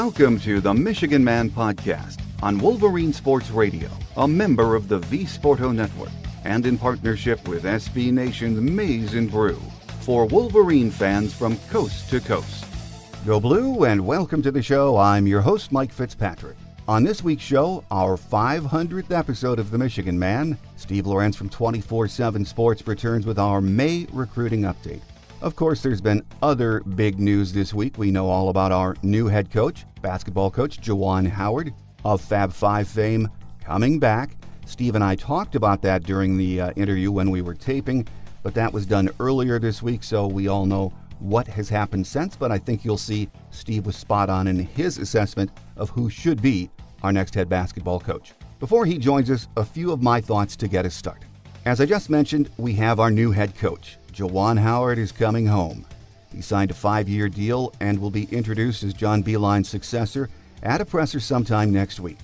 Welcome to the Michigan Man Podcast on Wolverine Sports Radio, a member of the V Sporto Network, and in partnership with SB Nation's Maize and Brew, for Wolverine fans from coast to coast. Go Blue and welcome to the show. I'm your host, Mike Fitzpatrick. On this week's show, our 500th episode of the Michigan Man, Steve Lorenz from 24/7 Sports returns with our May recruiting update. Of course, there's been other big news this week. We know all about our new head coach, basketball coach Juwan Howard of Fab 5 fame, coming back. Steve and I talked about that during the interview when we were taping, but that was done earlier this week, so we all know what has happened since. But I think you'll see Steve was spot on in his assessment of who should be our next head basketball coach. Before he joins us, a few of my thoughts to get us started. As I just mentioned, we have our new head coach. Juwan Howard is coming home. He signed a 5-year deal and will be introduced as John Beilein's successor at a presser sometime next week.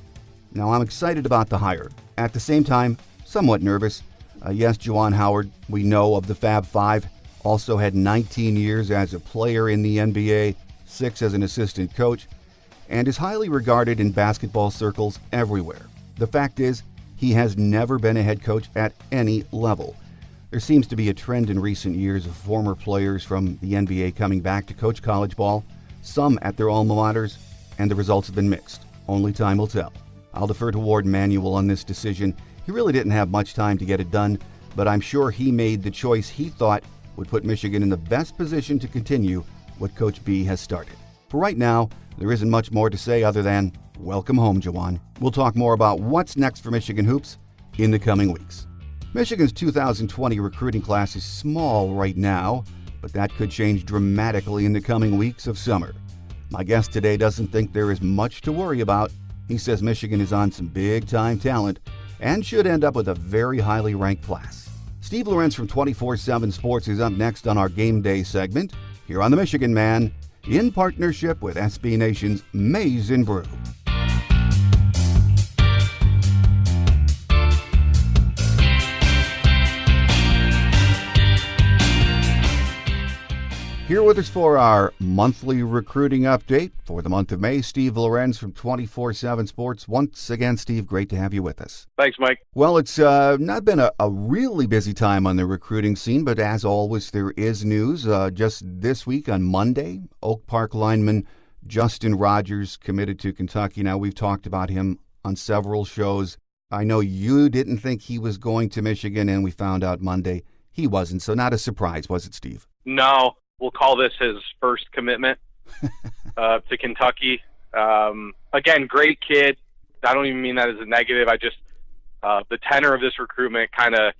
Now, I'm excited about the hire. At the same time, somewhat nervous. Yes, Juwan Howard, we know of the Fab 5, also had 19 years as a player in the NBA, 6 as an assistant coach, and is highly regarded in basketball circles everywhere. The fact is, he has never been a head coach at any level. There seems to be a trend in recent years of former players from the NBA coming back to coach college ball, some at their alma maters, and the results have been mixed. Only time will tell. I'll defer to Ward Manuel on this decision. He really didn't have much time to get it done, but I'm sure he made the choice he thought would put Michigan in the best position to continue what Coach B has started. For right now, there isn't much more to say other than welcome home, Juwan. We'll talk more about what's next for Michigan hoops in the coming weeks. Michigan's 2020 recruiting class is small right now, but that could change dramatically in the coming weeks of summer. My guest today doesn't think there is much to worry about. He says Michigan is on some big-time talent and should end up with a very highly ranked class. Steve Lorenz from 24/7 Sports is up next on our Game Day segment here on the Michigan Man in partnership with SB Nation's Maize and Brew. Here with us for our monthly recruiting update for the month of May, Steve Lorenz from 24/7 Sports. Once again, Steve, great to have you with us. Thanks, Mike. Well, it's not been a really busy time on the recruiting scene, but as always, there is news. Just this week on Monday, Oak Park lineman Justin Rogers committed to Kentucky. Now, we've talked about him on several shows. I know you didn't think he was going to Michigan, and we found out Monday he wasn't. So not a surprise, was it, Steve? No. We'll call this his first commitment to Kentucky. Again, great kid. I don't even mean that as a negative. I just the tenor of this recruitment kind of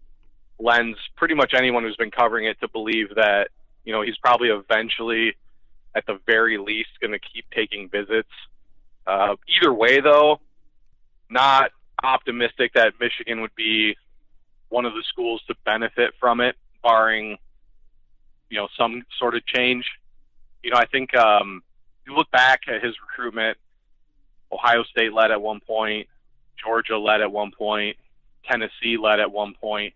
lends pretty much anyone who's been covering it to believe that, you know, he's probably eventually, at the very least, going to keep taking visits. Either way, though, not optimistic that Michigan would be one of the schools to benefit from it, barring some sort of change. I think you look back at his recruitment, Ohio State led at one point, Georgia led at one point, Tennessee led at one point,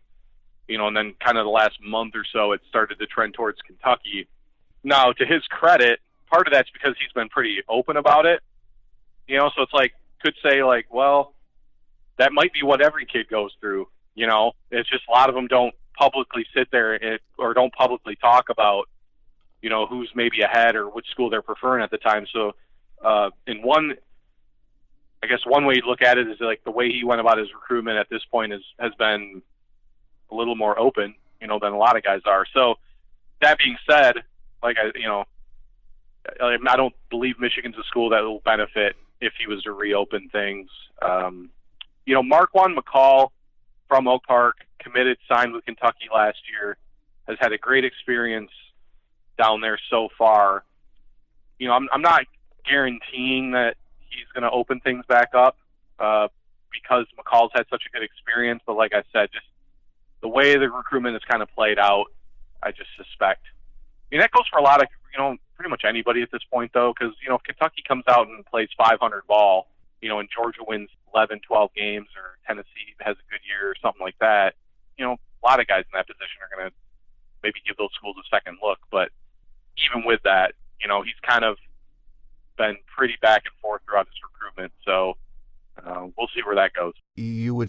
and then kind of the last month or so, it started to trend towards Kentucky. Now, to his credit, part of that's because he's been pretty open about it, so it's like, could say like, well, that might be what every kid goes through, it's just a lot of them don't publicly sit there or don't publicly talk about, who's maybe ahead or which school they're preferring at the time. So, one way to look at it is like the way he went about his recruitment at this point has been a little more open, than a lot of guys are. So that being said, like, I don't believe Michigan's a school that will benefit if he was to reopen things. Marquand McCall from Oak Park, committed, signed with Kentucky last year, has had a great experience down there so far. I'm not guaranteeing that he's going to open things back up because McCall's had such a good experience. But like I said, just the way the recruitment has kind of played out, I just suspect. That goes for a lot of, pretty much anybody at this point, though, because, if Kentucky comes out and plays 500 ball, and Georgia wins 11, 12 games, or Tennessee has a good year or something like that, a lot of guys in that position are going to maybe give those schools a second look. But even with that, he's kind of been pretty back and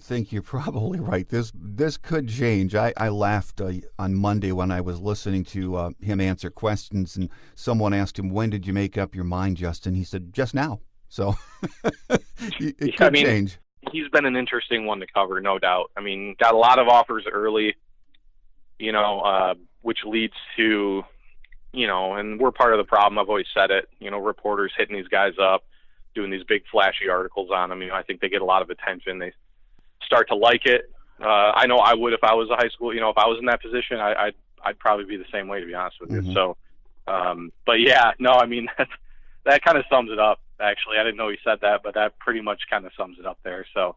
think you're probably right. This could change. I laughed on Monday when I was listening to him answer questions, and someone asked him, "When did you make up your mind, Justin?" He said, "Just now." So it could change. He's been an interesting one to cover, no doubt. I mean, got a lot of offers early, which leads to, and we're part of the problem. I've always said it. Reporters hitting these guys up, doing these big flashy articles on them. I think they get a lot of attention. They start to like it. I know I would if I was a high school. If I was in that position, I'd probably be the same way, to be honest with you. So, but yeah, no, I mean that kind of sums it up. Actually, I didn't know he said that, but that pretty much kind of sums it up there. So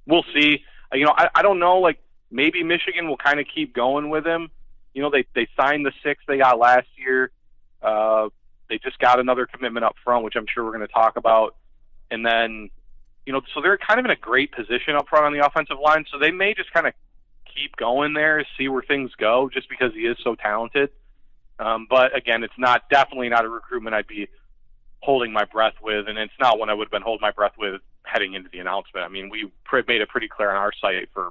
we'll see. I don't know. Like maybe Michigan will kind of keep going with him. They signed the 6 they got last year. They just got another commitment up front, which I'm sure we're going to talk about. And then, so they're kind of in a great position up front on the offensive line. So they may just kind of keep going there, see where things go, just because he is so talented. But again, it's definitely not a recruitment I'd be holding my breath with, and it's not one I would have been holding my breath with heading into the announcement. I mean, we made it pretty clear on our site for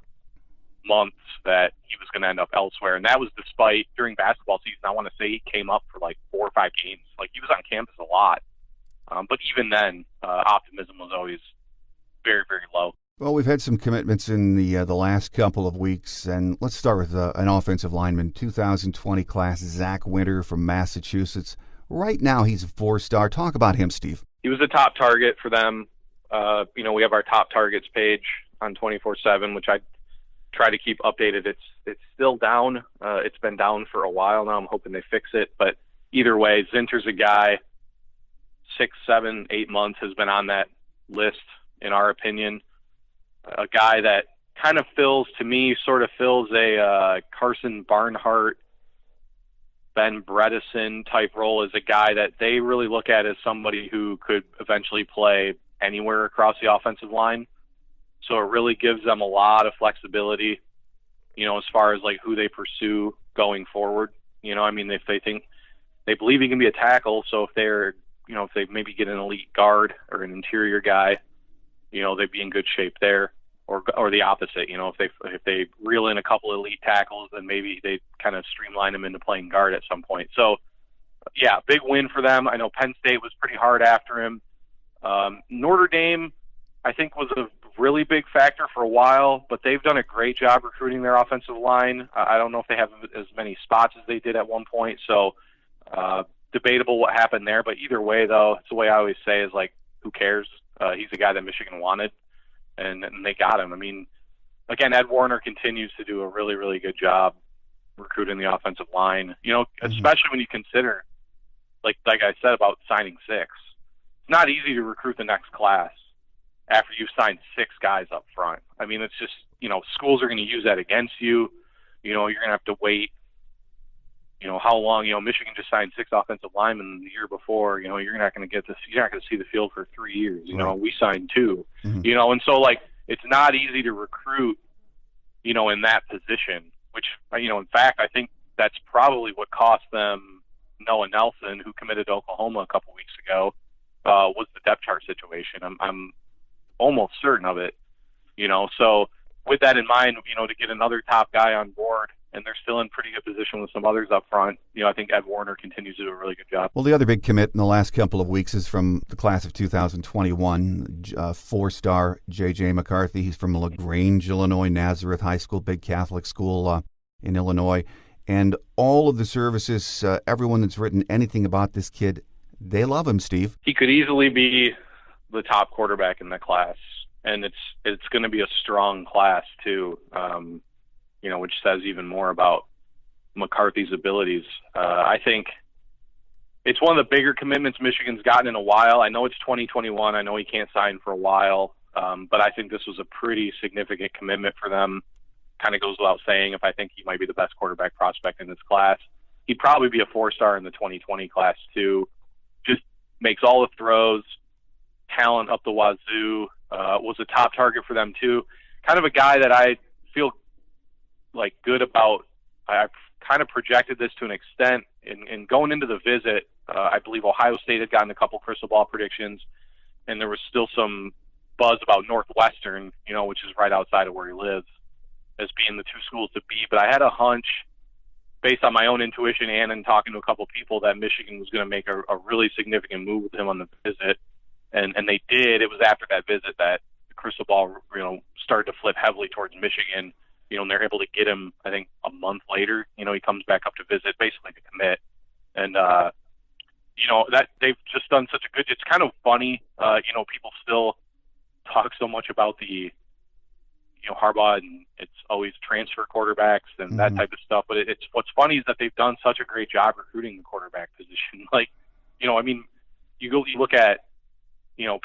months that he was going to end up elsewhere, and that was despite during basketball season, I want to say he came up for like 4 or 5 games. Like he was on campus a lot, but even then, optimism was always very, very low. Well, we've had some commitments in the last couple of weeks, and let's start with an offensive lineman, 2020 class, Zach Winter from Massachusetts. Right now, he's a 4-star. Talk about him, Steve. He was a top target for them. We have our top targets page on 24/7, which I try to keep updated. It's still down. It's been down for a while now. I'm hoping they fix it. But either way, Zinter's a guy, 6, 7, 8 months has been on that list, in our opinion. A guy that kind of fills a Carson Barnhart, Ben Bredesen type role, as a guy that they really look at as somebody who could eventually play anywhere across the offensive line. So it really gives them a lot of flexibility, as far as like who they pursue going forward. If they believe he can be a tackle, so if if they maybe get an elite guard or an interior guy, they'd be in good shape there. Or the opposite, if they reel in a couple of elite tackles, then maybe they kind of streamline them into playing guard at some point. So, yeah, big win for them. I know Penn State was pretty hard after him. Notre Dame, I think, was a really big factor for a while, but they've done a great job recruiting their offensive line. I don't know if they have as many spots as they did at one point, so debatable what happened there. But either way, though, it's the way I always say is, like, who cares? He's a guy that Michigan wanted. And they got him. I mean, again, Ed Warner continues to do a really, really good job recruiting the offensive line, especially when you consider, like I said about signing 6. It's not easy to recruit the next class after you've signed 6 guys up front. I mean, it's just, schools are going to use that against you. You're going to have to wait, how long, Michigan just signed 6 offensive linemen the year before, you're not going to see the field for 3 years. Right. We signed 2, and so like, it's not easy to recruit, in that position, which, in fact, I think that's probably what cost them Noah Nelson, who committed to Oklahoma a couple weeks ago, was the depth chart situation. I'm almost certain of it, so with that in mind, to get another top guy on board, and they're still in pretty good position with some others up front. I think Ed Warner continues to do a really good job. Well, the other big commit in the last couple of weeks is from the class of 2021, 4-star J.J. McCarthy. He's from LaGrange, Illinois, Nazareth High School, big Catholic school in Illinois. And all of the services, everyone that's written anything about this kid, they love him, Steve. He could easily be the top quarterback in the class, and it's going to be a strong class too. Which says even more about McCarthy's abilities. I think it's one of the bigger commitments Michigan's gotten in a while. I know it's 2021. I know he can't sign for a while, but I think this was a pretty significant commitment for them. Kind of goes without saying, if I think he might be the best quarterback prospect in this class. He'd probably be a 4-star in the 2020 class too. Just makes all the throws, talent up the wazoo, was a top target for them too. Kind of a guy that I feel like good about. I kind of projected this to an extent in going into the visit. I believe Ohio State had gotten a couple crystal ball predictions, and there was still some buzz about Northwestern, which is right outside of where he lives, as being the two schools to beat. But I had a hunch, based on my own intuition and in talking to a couple people, that Michigan was going to make a really significant move with him on the visit, and they did. It was after that visit that the crystal ball, started to flip heavily towards Michigan. And they're able to get him, I think, a month later. He comes back up to visit, basically to commit. And, that they've just done such a good, it's kind of funny. People still talk so much about the, Harbaugh, and it's always transfer quarterbacks and that type of stuff. But it's what's funny is that they've done such a great job recruiting the quarterback position. You look at,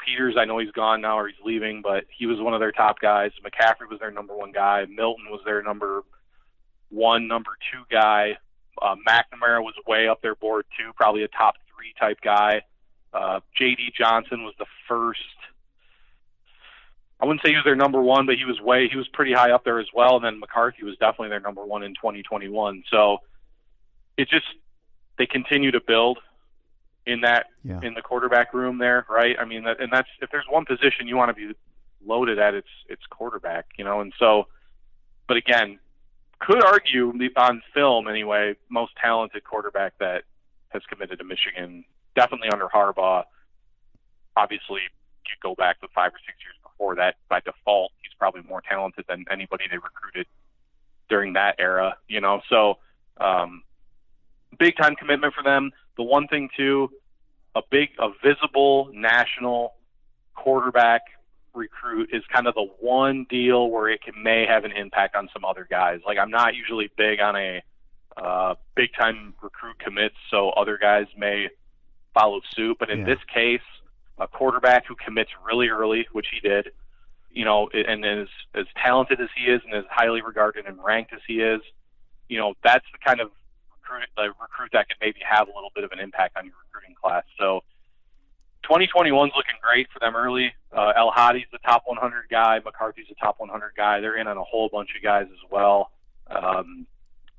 Peters, I know he's gone now or he's leaving, but he was one of their top guys. McCaffrey was their number one guy. Milton was their number one, number two guy. McNamara was way up their board too, probably a top three type guy. J.D. Johnson was the first. I wouldn't say he was their number one, but he was pretty high up there as well. And then McCarthy was definitely their number one in 2021. So they continue to build in the quarterback room there, right? I mean, that's if there's one position you want to be loaded at, it's quarterback, and so, but again, could argue on film anyway, most talented quarterback that has committed to Michigan, definitely under Harbaugh. Obviously, you go back to 5 or 6 years before that, by default, he's probably more talented than anybody they recruited during that era, so big time commitment for them. The one thing too, a visible national quarterback recruit is kind of the one deal where it may have an impact on some other guys. Like, I'm not usually big on a big time recruit commits, so other guys may follow suit. But in this case, a quarterback who commits really early, which he did, and is as talented as he is and as highly regarded and ranked as he is, that's the kind of recruit that could maybe have a little bit of an impact on your recruiting class. So 2021's looking great for them early. El Hadi's the top 100 guy. McCarthy's the top 100 guy. They're in on a whole bunch of guys as well. A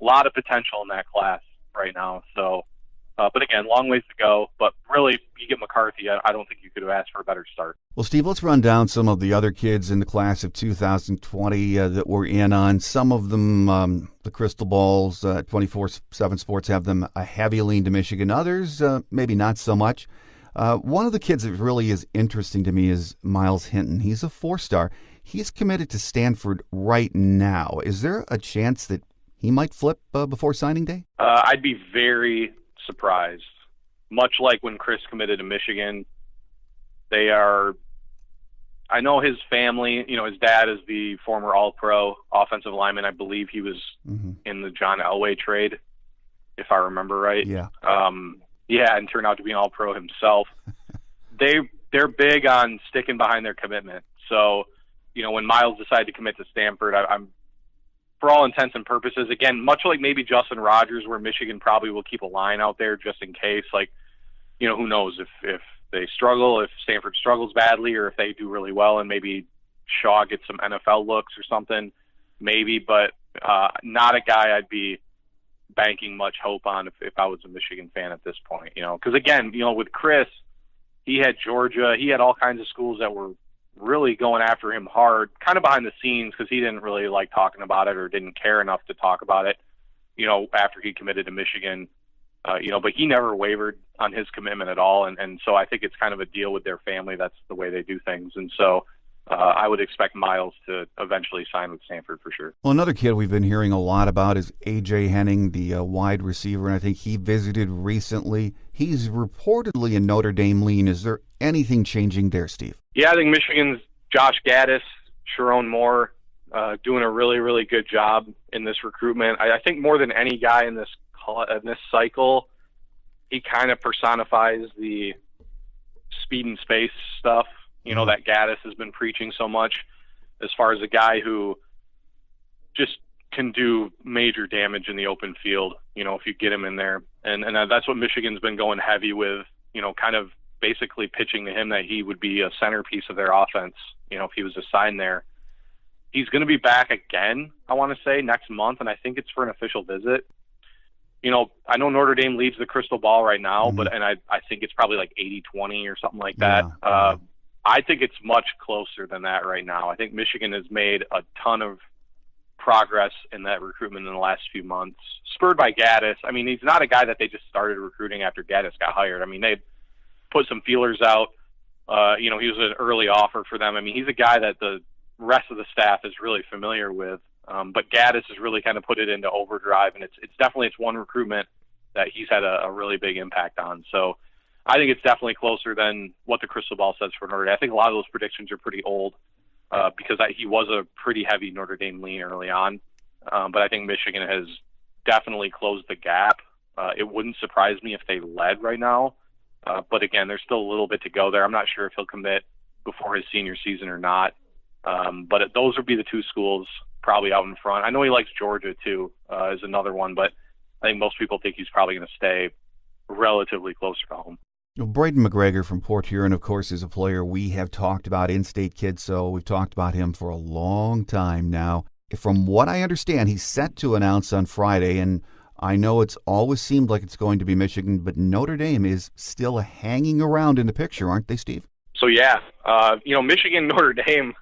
lot of potential in that class right now. So, but again, long ways to go. But really, you get McCarthy, I don't think you could have asked for a better start. Well, Steve, let's run down some of the other kids in the class of 2020 that we're in on. Some of them, the Crystal Balls, 24/7 Sports have them a heavy lean to Michigan. Others, maybe not so much. One of the kids that really is interesting to me is Miles Hinton. He's a 4-star. He's committed to Stanford right now. Is there a chance that he might flip before signing day? I'd be very surprised. Much like when Chris committed to Michigan, I know his family, his dad is the former All-Pro offensive lineman. I believe he was in the John Elway trade, if I remember right. Yeah. And turned out to be an All-Pro himself. They're big on sticking behind their commitment. So, when Miles decided to commit to Stanford, I'm for all intents and purposes, again, much like maybe Justin Rogers, where Michigan probably will keep a line out there just in case. Like, who knows if they struggle, if Stanford struggles badly, or if they do really well and maybe Shaw gets some NFL looks or something, maybe. But not a guy I'd be banking much hope on if I was a Michigan fan at this point. Because again, with Chris, he had Georgia, he had all kinds of schools that were really going after him hard, kind of behind the scenes, because he didn't really like talking about it or didn't care enough to talk about it, after he committed to Michigan, but he never wavered on his commitment at all. And so I think it's kind of a deal with their family. That's the way they do things. And so I would expect Miles to eventually sign with Stanford for sure. Well, another kid we've been hearing a lot about is A.J. Henning, the wide receiver, and I think he visited recently. He's reportedly a Notre Dame lean. Is there anything changing there, Steve? Yeah, I think Michigan's Josh Gaddis, Sharon Moore, doing a really, really good job in this recruitment. I think more than any guy in this cycle, he kind of personifies the speed and space stuff, that Gaddis has been preaching so much, as far as a guy who just can do major damage in the open field, if you get him in there. And that's what Michigan's been going heavy with, kind of basically pitching to him that he would be a centerpiece of their offense, if he was assigned there. He's going to be back again, I want to say, next month, and I think it's for an official visit. I know Notre Dame leads the crystal ball right now, but I think it's probably like 80-20 or something like that. I think it's much closer than that right now. I think Michigan has made a ton of progress in that recruitment in the last few months, spurred by Gaddis. I mean, he's not a guy that they just started recruiting after Gaddis got hired. I mean, they put some feelers out. He was an early offer for them. I mean, he's a guy that the rest of the staff is really familiar with. But Gaddis has really kind of put it into overdrive, and it's one recruitment that he's had a really big impact on. So I think it's definitely closer than what the crystal ball says for Notre Dame. I think a lot of those predictions are pretty old because he was a pretty heavy Notre Dame lean early on. But I think Michigan has definitely closed the gap. It wouldn't surprise me if they led right now. But again, there's still a little bit to go there. I'm not sure if he'll commit before his senior season or not. But those would be the two schools probably out in front. I know he likes Georgia too, is another one, but I think most people think he's probably going to stay relatively closer to home. Braden McGregor from Port Huron, of course, is a player we have talked about, in-state kid, so we've talked about him for a long time now. From what I understand, he's set to announce on Friday, and I know it's always seemed like it's going to be Michigan, but Notre Dame is still hanging around in the picture, aren't they, Steve? So, yeah, Michigan, Notre Dame,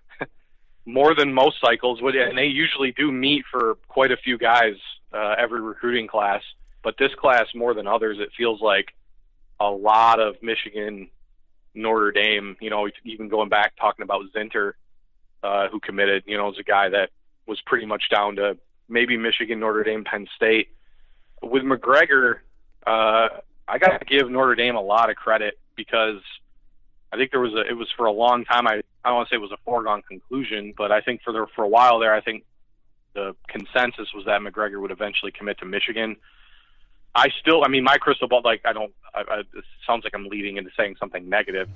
more than most cycles, and they usually do meet for quite a few guys every recruiting class, but this class, more than others, it feels like a lot of Michigan, Notre Dame, even going back talking about Zinter, who committed, is a guy that was pretty much down to maybe Michigan, Notre Dame, Penn State. With McGregor, I got to give Notre Dame a lot of credit because I think it was for a long time. I don't want to say it was a foregone conclusion, but I think for a while there, I think the consensus was that McGregor would eventually commit to Michigan. My crystal ball, it sounds like I'm leading into saying something negative.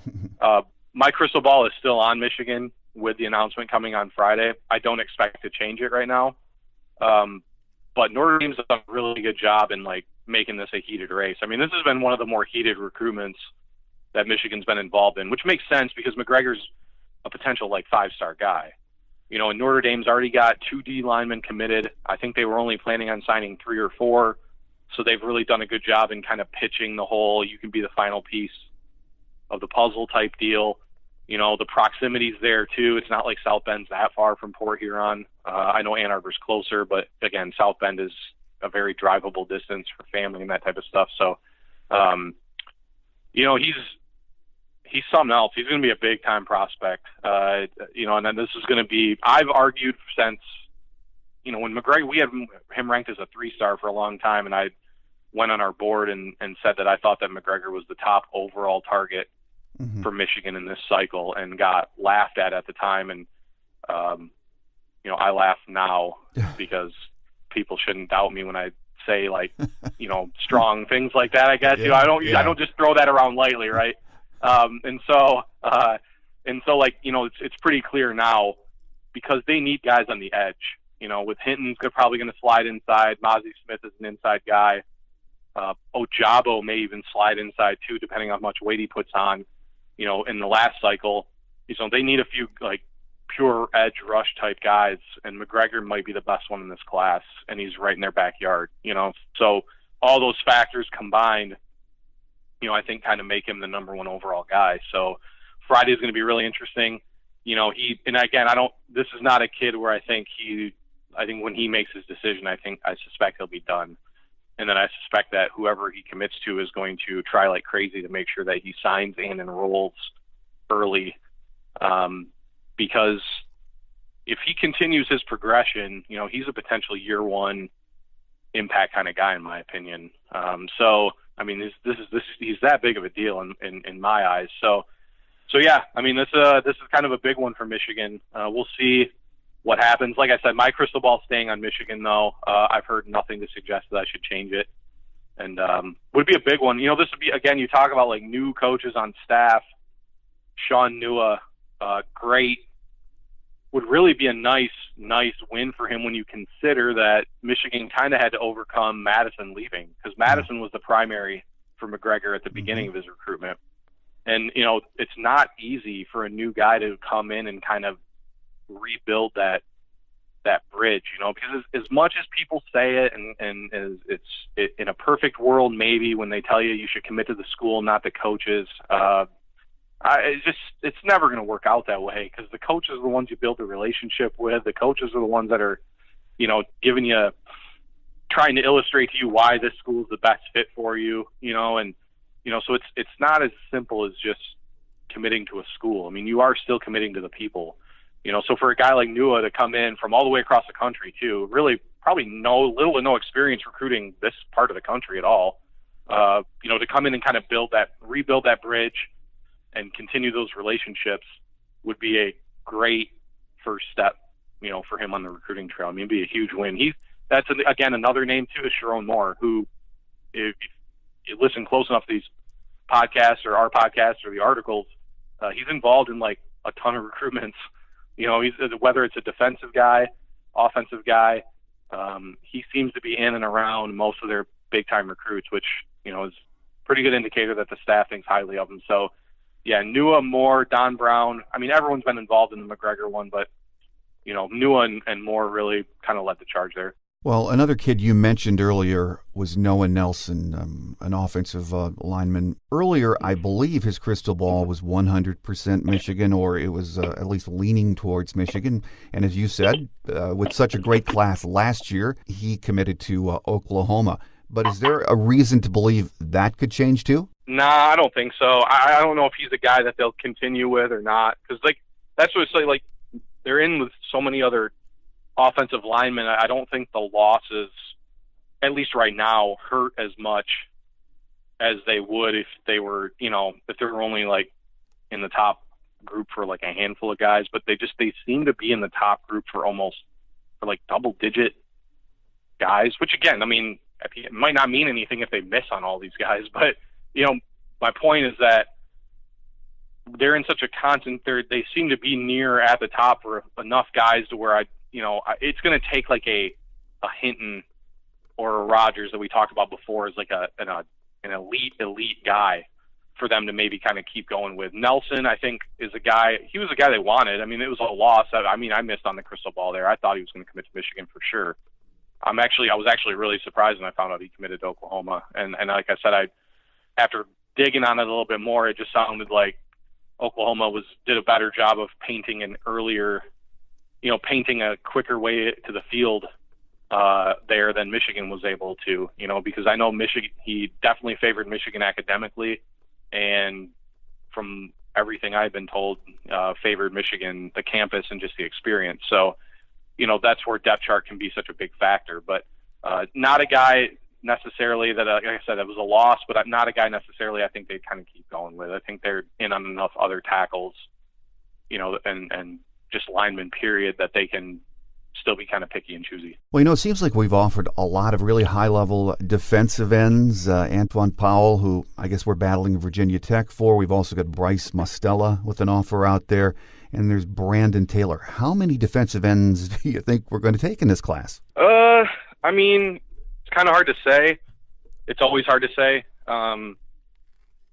My crystal ball is still on Michigan with the announcement coming on Friday. I don't expect to change it right now. But Notre Dame's done a really good job in making this a heated race. I mean, this has been one of the more heated recruitments that Michigan's been involved in, which makes sense because McGregor's a potential 5-star guy. And Notre Dame's already got 2 D linemen committed. I think they were only planning on signing 3 or 4. So they've really done a good job in kind of pitching the whole, you can be the final piece of the puzzle type deal. The proximity's there too. It's not like South Bend's that far from Port Huron. I know Ann Arbor's closer, but again, South Bend is a very drivable distance for family and that type of stuff. So, he's something else. He's going to be a big time prospect. And then this is going to be, I've argued since, when McGregor, we had him ranked as a 3-star for a long time, and I went on our board and said that I thought that McGregor was the top overall target for Michigan in this cycle and got laughed at the time. And, I laugh now because people shouldn't doubt me when I say strong things like that, I guess. Yeah, I don't just throw that around lightly. Right. It's pretty clear now because they need guys on the edge. With Hinton, they're probably going to slide inside. Mozzie Smith is an inside guy. Ojabo may even slide inside too, depending on how much weight he puts on. In the last cycle, they need a few pure edge rush type guys, and McGregor might be the best one in this class, and he's right in their backyard. So all those factors combined, I think kind of make him the number 1 overall guy. So Friday is going to be really interesting. This is not a kid where I think when he makes his decision, I suspect he'll be done. And then I suspect that whoever he commits to is going to try like crazy to make sure that he signs and enrolls early. Because if he continues his progression, he's a potential year 1 impact kind of guy, in my opinion. He's that big of a deal in my eyes. So yeah, this is kind of a big one for Michigan. We'll see what happens. Like I said, my crystal ball staying on Michigan, though. I've heard nothing to suggest that I should change it. And would be a big one. This would be, again, you talk about new coaches on staff. Sean Nua, great. Would really be a nice win for him when you consider that Michigan kind of had to overcome Madison leaving, because Madison was the primary for McGregor at the beginning of his recruitment. And, it's not easy for a new guy to come in and kind of rebuild that bridge, because as much as people say it, and it's in a perfect world, maybe when they tell you should commit to the school, not the coaches, It's never going to work out that way, because the coaches are the ones you build a relationship with. The coaches are the ones that are, trying to illustrate to you why this school is the best fit for you, and so it's not as simple as just committing to a school. I mean, you are still committing to the people, so for a guy like Nua to come in from all the way across the country too, really probably little to no experience recruiting this part of the country at all, to come in and kind of rebuild that bridge and continue those relationships would be a great first step, for him on the recruiting trail. I mean, it'd be a huge win. That's again another name too is Sharon Moore, who, if you listen close enough to these podcasts or our podcasts or the articles, he's involved in like a ton of recruitments. He's, whether it's a defensive guy, offensive guy, he seems to be in and around most of their big time recruits, which is a pretty good indicator that the staff thinks highly of him. So yeah, Nua, Moore, Don Brown. I mean, everyone's been involved in the McGregor one, but Nua and Moore really kind of led the charge there. Well, another kid you mentioned earlier was Noah Nelson, an offensive lineman. Earlier, I believe his crystal ball was 100% Michigan, or it was at least leaning towards Michigan. And as you said, with such a great class last year, he committed to Oklahoma. But is there a reason to believe that could change too? Nah, I don't think so. I don't know if he's a guy that they'll continue with or not, because that's what it's like. They're in with so many other offensive linemen. I don't think the losses, at least right now, hurt as much as they would if they were, if they were only like in the top group for like a handful of guys. But they seem to be in the top group for like double-digit guys, which again, I mean, it might not mean anything if they miss on all these guys, but my point is that they're in such a constant. They seem to be near at the top for enough guys to where it's going to take like a Hinton or a Rogers that we talked about before as like an elite guy for them to maybe kind of keep going with. Nelson, I think, is a guy. He was a guy they wanted. I mean, it was a loss. I missed on the crystal ball there. I thought he was going to commit to Michigan for sure. I was actually really surprised when I found out he committed to Oklahoma. And like I said, after digging on it a little bit more, it just sounded like Oklahoma did a better job of painting painting a quicker way to the field there than Michigan was able to, because I know he definitely favored Michigan academically, and from everything I've been told, favored Michigan, the campus and just the experience. So, that's where depth chart can be such a big factor, but not a guy necessarily that, like I said, it was a loss, but not a guy necessarily I think they'd kind of keep going with. I think they're in on enough other tackles, and just linemen, period, that they can still be kind of picky and choosy. Well, it seems like we've offered a lot of really high-level defensive ends. Antoine Powell, who I guess we're battling Virginia Tech for. We've also got Bryce Mostella with an offer out there. And there's Brandon Taylor. How many defensive ends do you think we're going to take in this class? I mean, it's kind of hard to say. It's always hard to say. I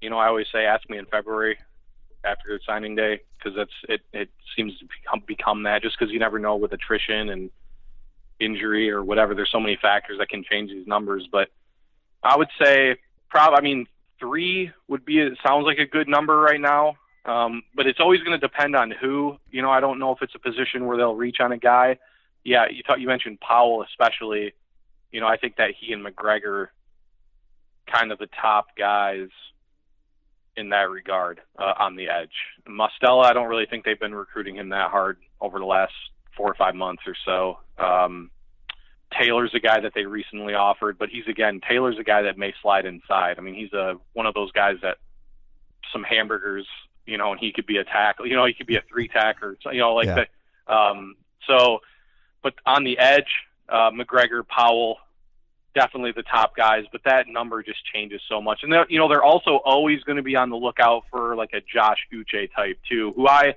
always say, ask me in February after signing day, because it seems to become that, just because you never know with attrition and injury or whatever. There's so many factors that can change these numbers. But I would say 3 sounds like a good number right now. But it's always going to depend on who. I don't know if it's a position where they'll reach on a guy. Yeah, you mentioned Powell especially. I think that he and McGregor kind of the top guys in that regard on the edge. Mostella, I don't really think they've been recruiting him that hard over the last 4 or 5 months or so. Taylor's a guy that they recently offered, but Taylor's a guy that may slide inside. I mean, he's one of those guys that some hamburgers, and he could be a tackle, he could be a 3-tacker, that. But on the edge, McGregor, Powell, definitely the top guys, but that number just changes so much. And they're also always going to be on the lookout for like a Josh Uche type too, who I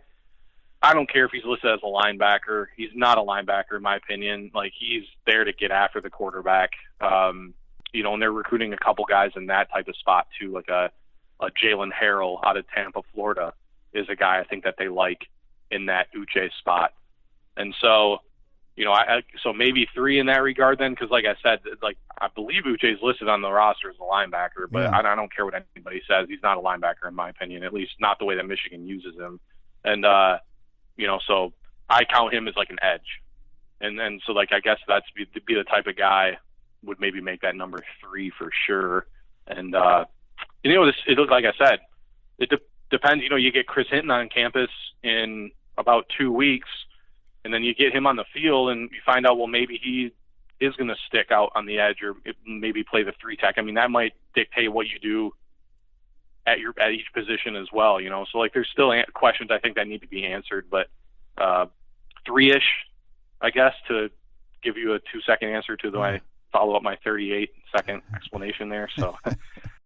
don't care if he's listed as a linebacker. He's not a linebacker in my opinion. Like, he's there to get after the quarterback. And they're recruiting a couple guys in that type of spot too, like a Jalen Harrell out of Tampa, Florida is a guy I think that they like in that Uche spot. And so, So maybe 3 in that regard then, because like I said, like I believe Uche's listed on the roster as a linebacker, but I don't care what anybody says. He's not a linebacker in my opinion, at least not the way that Michigan uses him. And so I count him as like an edge, and so like I guess that's be the type of guy would maybe make that number 3 for sure. And it looks like I said, it depends. You get Chris Hinton on campus in about 2 weeks. And then you get him on the field and you find out, well, maybe he is going to stick out on the edge or maybe play the 3-tech. I mean, that might dictate what you do at each position as well, So, like, there's still questions I think that need to be answered. But 3-ish, I guess, to give you a 2-second answer to I follow up my 38-second explanation there. So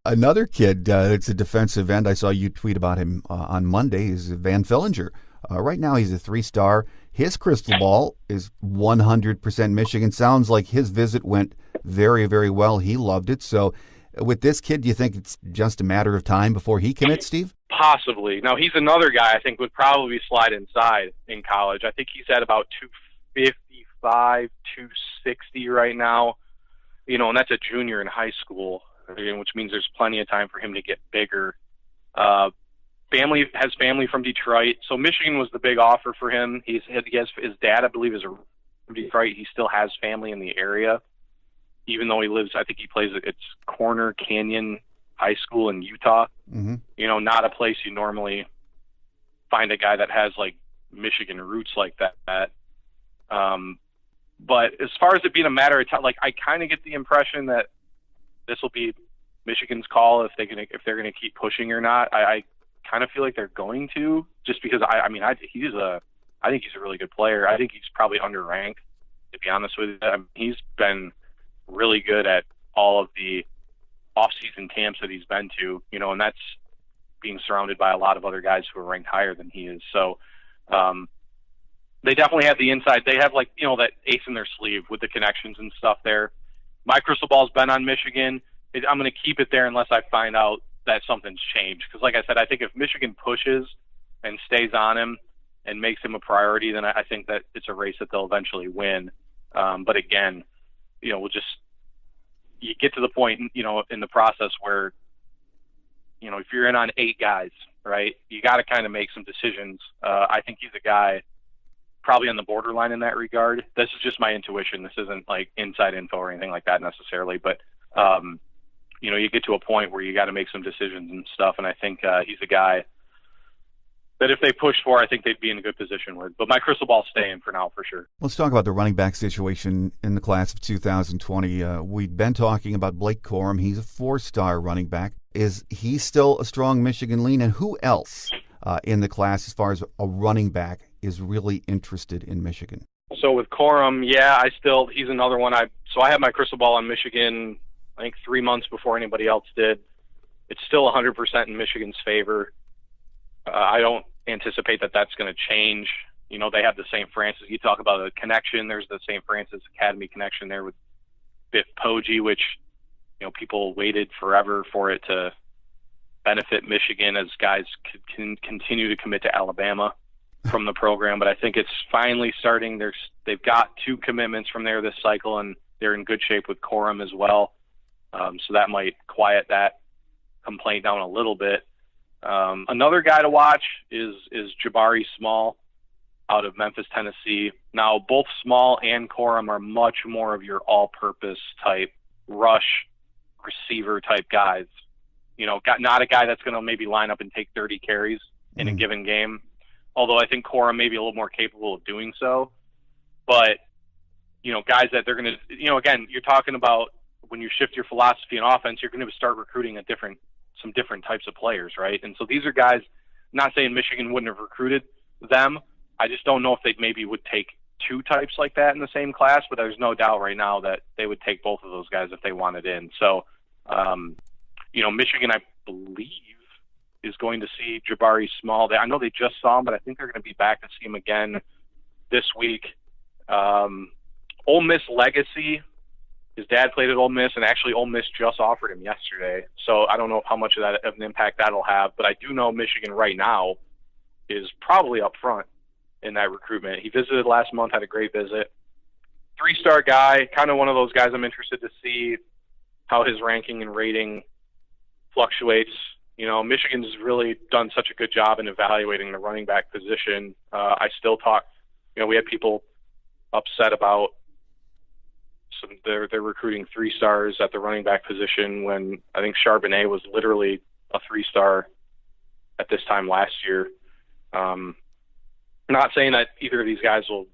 another kid that's a defensive end, I saw you tweet about him on Monday, is Van Fillinger. Right now he's a 3-star. His crystal ball is 100% Michigan. Sounds like his visit went very, very well. He loved it. So with this kid, do you think it's just a matter of time before he commits, Steve? Possibly. Now, he's another guy I think would probably slide inside in college. I think he's at about 255, 260 right now, and that's a junior in high school, which means there's plenty of time for him to get bigger. Has family from Detroit, so Michigan was the big offer for him. He has his dad, I believe, is from Detroit. He still has family in the area, even though he lives. I think he plays at Corner Canyon High School in Utah. Mm-hmm. Not a place you normally find a guy that has like Michigan roots like that. But as far as it being a matter of time, like I kind of get the impression that this will be Michigan's call if they're gonna keep pushing or not. I kind of feel like they're going to, just because I think he's a really good player. I think he's probably underranked, to be honest with you. He's been really good at all of the off-season camps that he's been to, and that's being surrounded by a lot of other guys who are ranked higher than he is. So they definitely have the inside. They have that ace in their sleeve with the connections and stuff there. My crystal ball's been on Michigan. I'm going to keep it there unless I find out that something's changed. Because like I said, I think if Michigan pushes and stays on him and makes him a priority, then I think that it's a race that they'll eventually win. But again, you get to the point, in the process where, if you're in on 8 guys, right, you got to kind of make some decisions. I think he's a guy probably on the borderline in that regard. This is just my intuition. This isn't like inside info or anything like that necessarily, but you get to a point where you got to make some decisions and stuff. And I think he's a guy that if they push for, I think they'd be in a good position with. But my crystal ball's staying for now, for sure. Let's talk about the running back situation in the class of 2020. We've been talking about Blake Corum. He's a 4-star running back. Is he still a strong Michigan lean? And who else in the class, as far as a running back, is really interested in Michigan? So with Corum, he's another one. I have my crystal ball on Michigan, I think 3 months before anybody else did. It's still 100% in Michigan's favor. I don't anticipate that that's going to change. They have the St. Francis. You talk about a connection. There's the St. Francis Academy connection there with Biff Poggi, which, people waited forever for it to benefit Michigan as guys can continue to commit to Alabama from the program. But I think it's finally starting. They've got 2 commitments from there this cycle, and they're in good shape with Corum as well. So that might quiet that complaint down a little bit. Another guy to watch is Jabari Small out of Memphis, Tennessee. Now, both Small and Corum are much more of your all-purpose type, rush, receiver type guys. Not a guy that's going to maybe line up and take 30 carries in a given game, although I think Corum may be a little more capable of doing so. But, guys that they're going to, again, you're talking about when you shift your philosophy in offense, you're going to start recruiting some different types of players, right? And so these are guys, not saying Michigan wouldn't have recruited them. I just don't know if they maybe would take 2 types like that in the same class, but there's no doubt right now that they would take both of those guys if they wanted in. So, Michigan, I believe, is going to see Jabari Small. I know they just saw him, but I think they're going to be back to see him again this week. Ole Miss legacy. His dad played at Ole Miss, and actually Ole Miss just offered him yesterday. So I don't know how much of an impact that'll have, but I do know Michigan right now is probably up front in that recruitment. He visited last month, had a great visit. 3-star guy, kind of one of those guys I'm interested to see how his ranking and rating fluctuates. You know, Michigan's really done such a good job in evaluating the running back position. I still talk, you know, we had people upset about they're recruiting 3-stars at the running back position when I think Charbonnet was literally a 3-star at this time last year. Not saying that either of these guys will,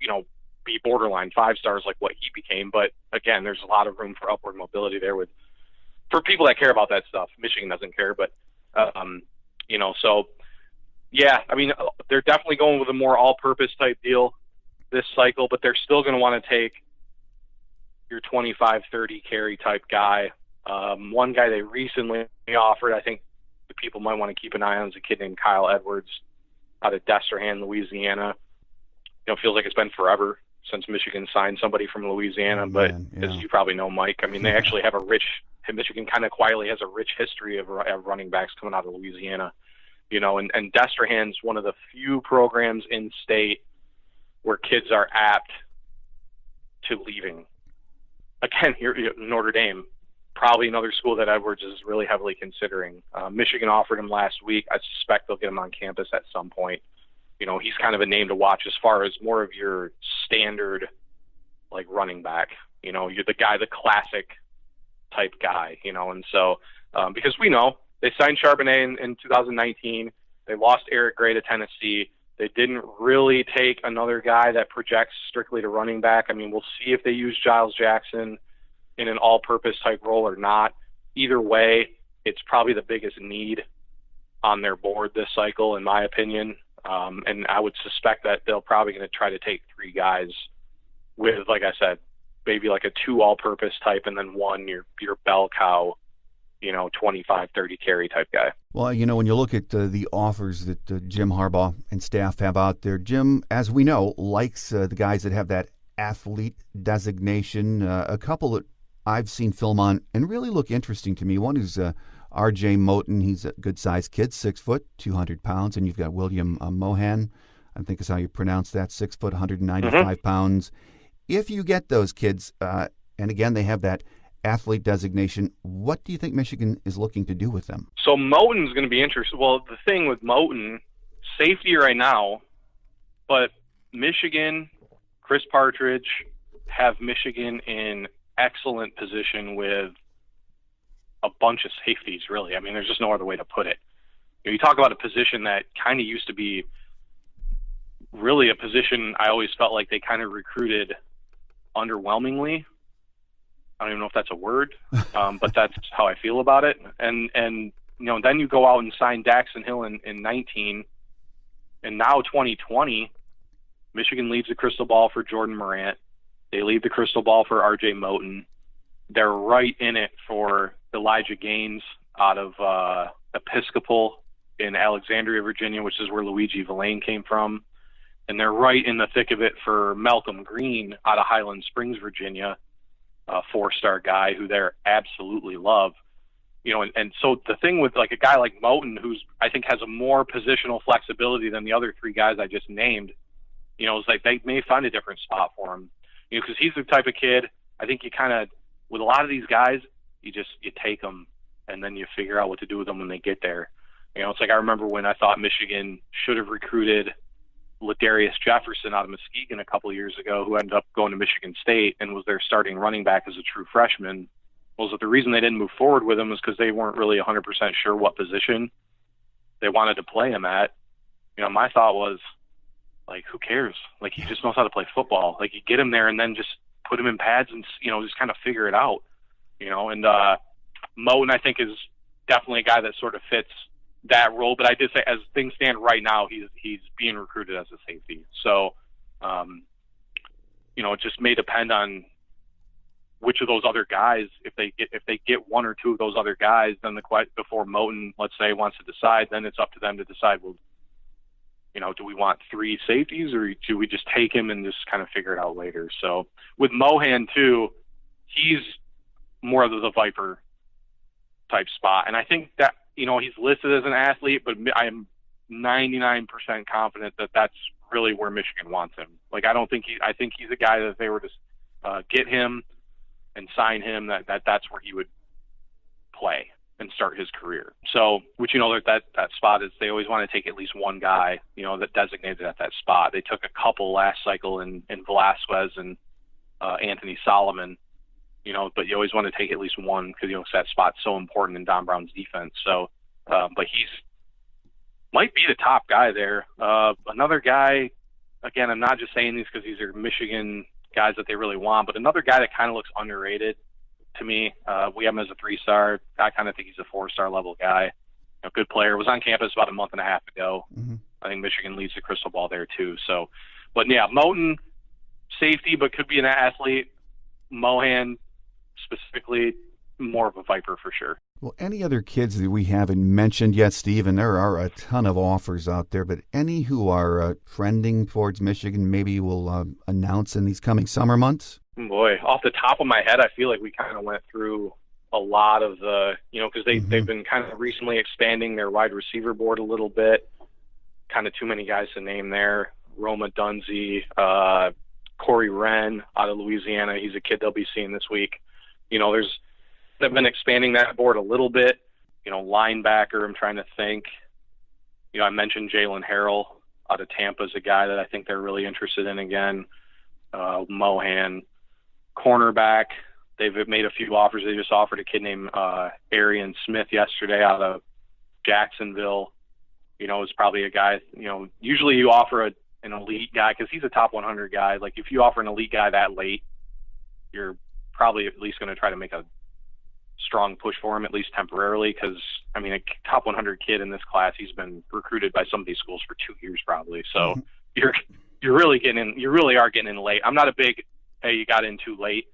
you know, be borderline 5-stars like what he became, but again, there's a lot of room for upward mobility there for people that care about that stuff. Michigan doesn't care, but you know, so yeah, I mean, they're definitely going with a more all-purpose type deal this cycle, but they're still going to want to take your 25, 30 carry type guy. One guy they recently offered, I think the people might want to keep an eye on, is a kid named Kyle Edwards out of Destrehan, Louisiana. You know, feels like it's been forever since Michigan signed somebody from Louisiana, but as you probably know, Mike, I mean, they actually have Michigan kind of quietly has a rich history of running backs coming out of Louisiana, you know, and Destrehan's one of the few programs in state where kids are apt to leaving. Again, here, Notre Dame, probably another school that Edwards is really heavily considering. Michigan offered him last week. I suspect they'll get him on campus at some point. You know, he's kind of a name to watch as far as more of your standard, like, running back. You know, you're the guy, the classic type guy, you know. And so, because we know they signed Charbonnet in 2019. They lost Eric Gray to Tennessee. They didn't really take another guy that projects strictly to running back. I mean, we'll see if they use Giles Jackson in an all-purpose type role or not. Either way, it's probably the biggest need on their board this cycle, in my opinion. And I would suspect that they're probably going to try to take 3 guys with, like I said, maybe like a 2 all-purpose type and then 1 your bell cow, you know, 25, 30 carry type guy. Well, you know, when you look at the offers that Jim Harbaugh and staff have out there, Jim, as we know, likes the guys that have that athlete designation. A couple that I've seen film on and really look interesting to me. One is R.J. Moten. He's a good-sized kid, 6 foot, 200 pounds. And you've got William Mohan, I think is how you pronounce that, 6 foot, 195 pounds. If you get those kids, and again, they have that athlete designation, what do you think Michigan is looking to do with them? So Moten's going to be interesting. Well, the thing with Moten, safety right now, but Michigan, Chris Partridge, have Michigan in excellent position with a bunch of safeties, really. I mean, there's just no other way to put it. You talk about a position that kind of used to be really a position I always felt like they kind of recruited underwhelmingly. I don't even know if that's a word, but that's how I feel about it. And you know, then you go out and sign Daxton Hill in 19, and now 2020, Michigan leaves the crystal ball for Jordan Morant. They leave the crystal ball for R.J. Moten. They're right in it for Elijah Gaines out of Episcopal in Alexandria, Virginia, which is where Luigi Villain came from. And they're right in the thick of it for Malcolm Green out of Highland Springs, Virginia, a 4-star guy who they absolutely love. You know, and so the thing with like a guy like Moten, who's I think has a more positional flexibility than the other 3 guys I just named, you know, it's like they may find a different spot for him. You know, because he's the type of kid, I think you kind of, with a lot of these guys, you take them and then you figure out what to do with them when they get there. You know, it's like I remember when I thought Michigan should have recruited Ladarius Jefferson out of Muskegon a couple of years ago, who ended up going to Michigan State and was their starting running back as a true freshman. Was that the reason they didn't move forward with him was because they weren't really 100% sure what position they wanted to play him at. You know, my thought was, like, who cares? Like, he just knows how to play football. Like, you get him there and then just put him in pads and, you know, just kind of figure it out, you know. And Moten, I think, is definitely a guy that sort of fits that role. But I did say, as things stand right now, he's being recruited as a safety. So, you know, it just may depend on which of those other guys, if they get 1 or 2 of those other guys, then before Moten, let's say, wants to decide, then it's up to them to decide, well, you know, do we want 3 safeties or do we just take him and just kind of figure it out later? So with Mohan too, he's more of the Viper type spot. And I think that, you know, he's listed as an athlete, but I am 99% confident that that's really where Michigan wants him. Like, I think he's a guy that if they were to get him and sign him, that's where he would play and start his career. So, which, that spot is, they always want to take at least one guy, that designated at that spot. They took a couple last cycle in Velasquez and Anthony Solomon, but you always want to take at least one because, that spot's so important in Don Brown's defense. So, but he's might be the top guy there. Another guy, again, I'm not just saying these because these are Michigan guys that they really want, but another guy that kind of looks underrated to me, we have him as a 3-star. I kind of think he's a 4-star level guy. Good player. Was on campus about a month and a half ago. Mm-hmm. I think Michigan leads the crystal ball there too. So, but yeah, Moten, safety, but could be an athlete. Mohan, specifically, more of a Viper for sure. Well, any other kids that we haven't mentioned yet, Steve, and there are a ton of offers out there, but any who are trending towards Michigan maybe will announce in these coming summer months? Boy, off the top of my head, I feel like we kind of went through a lot of the, because they've been kind of recently expanding their wide receiver board a little bit. Kind of too many guys to name there. Roma Dunzy, Corey Wren out of Louisiana. He's a kid they'll be seeing this week. They've been expanding that board a little bit. Linebacker, I'm trying to think. I mentioned Jalen Harrell out of Tampa is a guy that I think they're really interested in again. Mohan. Cornerback, they've made a few offers. They just offered a kid named Arian Smith yesterday out of Jacksonville. Is probably a guy, usually you offer an elite guy because he's a top 100 guy. Like, if you offer an elite guy that late, you're probably at least going to try to make a strong push for him, at least temporarily, because, a top 100 kid in this class, he's been recruited by some of these schools for 2 years probably. So you're really are getting in late. I'm not a big, hey, you got in too late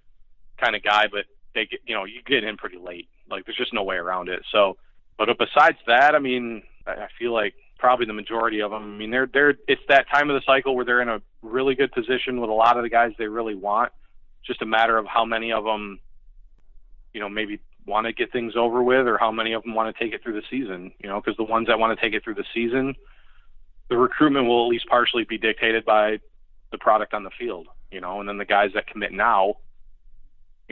kind of guy, but you get in pretty late. Like, there's just no way around it. So, but besides that, I feel like probably the majority of them, it's that time of the cycle where they're in a really good position with a lot of the guys they really want. Just a matter of how many of them, maybe want to get things over with, or how many of them want to take it through the season, because the ones that want to take it through the season, the recruitment will at least partially be dictated by the product on the field, and then the guys that commit now,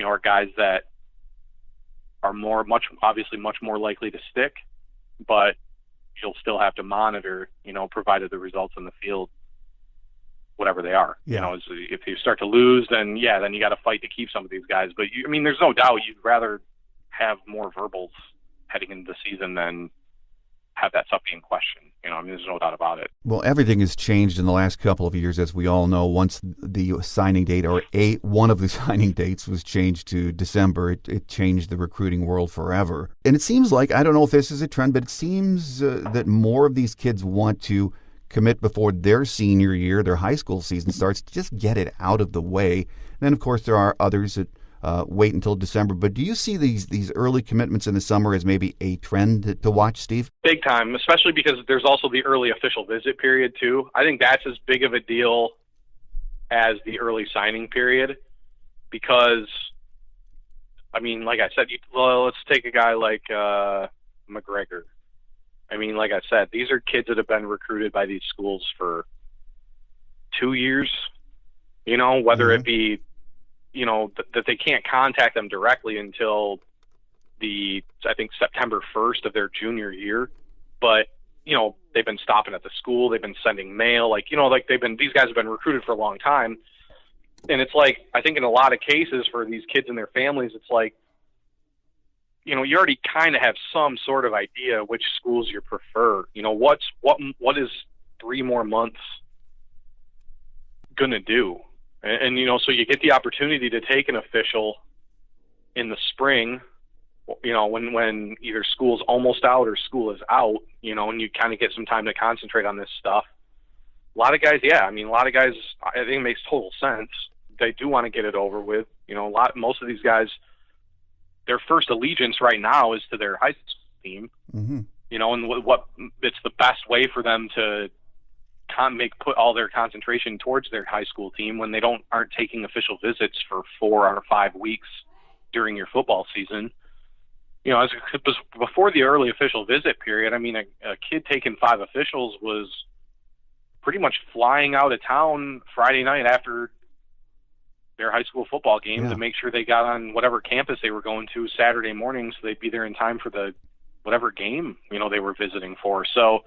are guys that are much more likely to stick, but you'll still have to monitor, provided the results on the field, whatever they are. Yeah. If you start to lose, then you got to fight to keep some of these guys. But there's no doubt you'd rather have more verbals heading into the season than have that stuff being questioned. There's no doubt about it. Well, everything has changed in the last couple of years, as we all know. Once the signing date, or one of the signing dates, was changed to December, it changed the recruiting world forever. And it seems like, I don't know if this is a trend, but it seems that more of these kids want to commit before their senior year, their high school season starts, to just get it out of the way. And then, of course, there are others that wait until December. But do you see these early commitments in the summer as maybe a trend to watch, Steve? Big time, especially because there's also the early official visit period too. I think that's as big of a deal as the early signing period, because, like I said, let's take a guy like McGregor. Like I said, these are kids that have been recruited by these schools for 2 years, whether it be, that they can't contact them directly until I think September 1st of their junior year. But, they've been stopping at the school. They've been sending mail. These guys have been recruited for a long time. And it's like, I think in a lot of cases for these kids and their families, it's like, you already kind of have some sort of idea which schools you prefer. What is 3 more months going to do? And so you get the opportunity to take an official in the spring, when either school's almost out or school is out, and you kind of get some time to concentrate on this stuff. A lot of guys, I think it makes total sense. They do want to get it over with. Most of these guys, their first allegiance right now is to their high school team, and what it's the best way for them to put all their concentration towards their high school team when they aren't taking official visits for 4 or 5 weeks during your football season. Before the early official visit period, a kid taking 5 officials was pretty much flying out of town Friday night after their high school football game to make sure they got on whatever campus they were going to Saturday morning, so they'd be there in time for the whatever game, they were visiting for. So,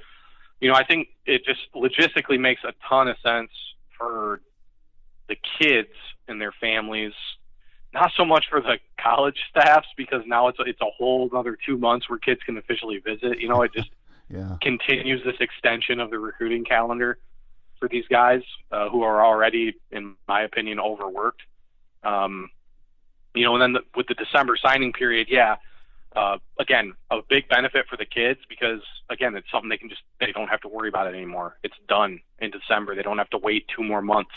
I think it just logistically makes a ton of sense for the kids and their families, not so much for the college staffs, because now it's a whole another 2 months where kids can officially visit. It just continues this extension of the recruiting calendar for these guys who are already, in my opinion, overworked. And then with the December signing period, again, a big benefit for the kids because, again, it's something they don't have to worry about it anymore. It's done in December. They don't have to wait 2 more months.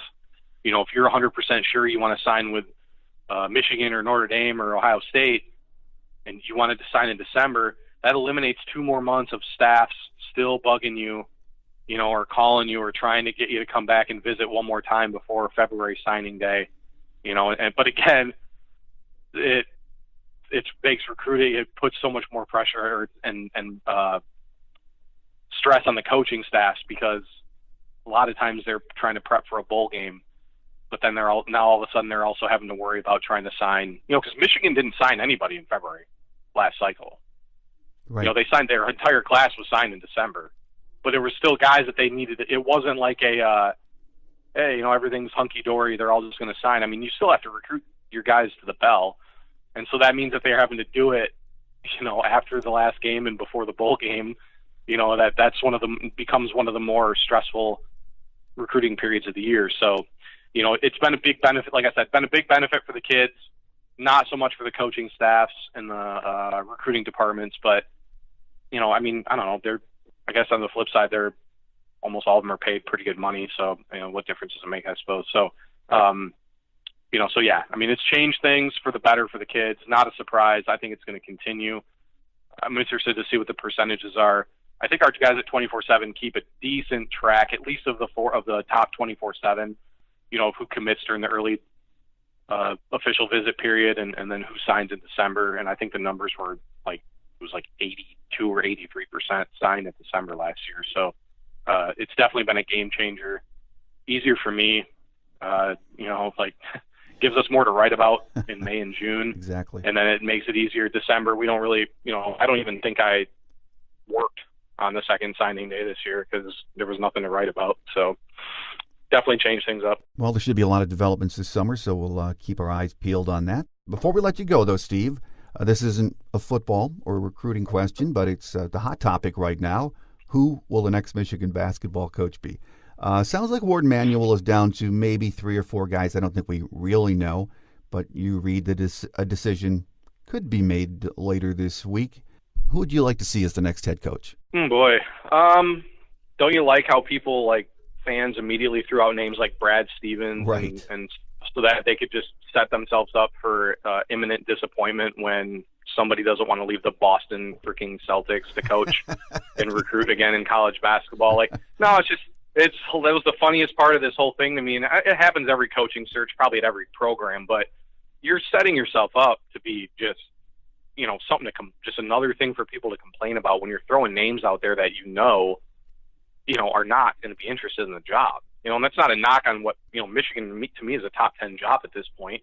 If you're 100% sure you want to sign with Michigan or Notre Dame or Ohio State and you wanted to sign in December, that eliminates 2 more months of staffs still bugging you, or calling you or trying to get you to come back and visit one more time before February signing day, but again, it makes recruiting, it puts so much more pressure and stress on the coaching staffs because a lot of times they're trying to prep for a bowl game, but then now all of a sudden they're also having to worry about trying to sign, because Michigan didn't sign anybody in February last cycle. Right. They signed, their entire class was signed in December, but there were still guys that they needed. It wasn't like hey, everything's hunky dory, they're all just going to sign. I mean, you still have to recruit your guys to the bell. And so that means that they're having to do it, after the last game and before the bowl game, that's becomes one of the more stressful recruiting periods of the year. So, it's been a big benefit, like I said, been a big benefit for the kids, not so much for the coaching staffs and the recruiting departments, but, I don't know, I guess on the flip side, almost all of them are paid pretty good money. So, what difference does it make, I suppose? So, it's changed things for the better for the kids. Not a surprise. I think it's going to continue. I'm interested to see what the percentages are. I think our guys at 24/7 keep a decent track, at least of the top 24/7, who commits during the early official visit period and then who signs in December. And I think the numbers were it was 82 or 83% signed in December last year. So it's definitely been a game changer. Easier for me, gives us more to write about in May and June. Exactly. And then it makes it easier December. We don't really, I don't even think I worked on the second signing day this year because there was nothing to write about. So definitely changed things up. Well, there should be a lot of developments this summer, so we'll keep our eyes peeled on that. Before we let you go, though, Steve, this isn't a football or recruiting question, but it's the hot topic right now. Who will the next Michigan basketball coach be? Sounds like Warden Manuel is down to maybe 3 or 4 guys. I don't think we really know, but you read that a decision could be made later this week. Who would you like to see as the next head coach? Boy, don't you like how people, fans immediately threw out names like Brad Stevens, right? And so that they could just set themselves up for imminent disappointment when somebody doesn't want to leave the Boston freaking Celtics to coach and recruit again in college basketball. No, that was the funniest part of this whole thing. I mean, it happens every coaching search, probably at every program, but you're setting yourself up to be just, something just another thing for people to complain about when you're throwing names out there that are not going to be interested in the job. And that's not a knock on what, Michigan to me is a top 10 job at this point.